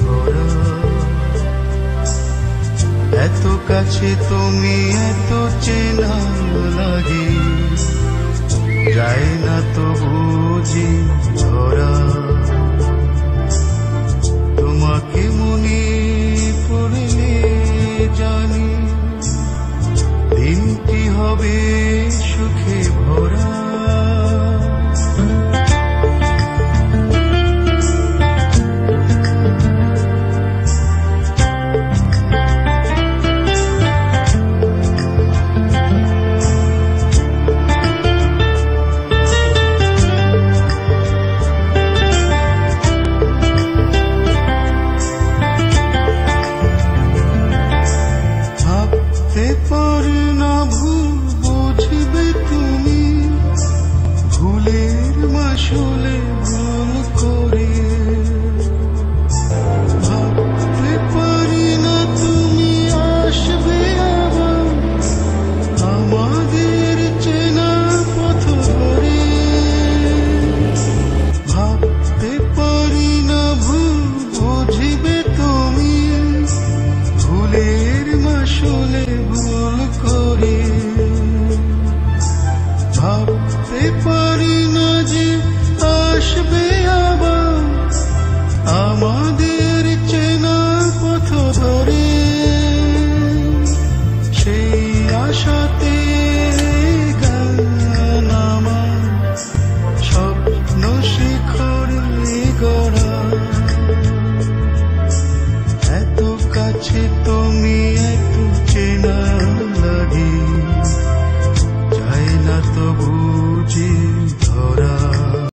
ভরা। এত কাছে তুমি এত চেনা লাগে, যায় না তো বুঝি ধরা। তোমাকে মনে পড়লে জানি দিনটি হবে সুখে ভরা। পারি না ভুল বুঝবে তুমি, ভুলের মাসুলে ভুল করে। ভাবতে পারি না তুমি আসবে আবার আমাদের চেনা পথ ধরে। ভাবতে পারি না ভুল বুঝবে তুমি, ভুলের মাসুলে ভুল করে। ভাবতে পারি না যে আসবে আবার আমার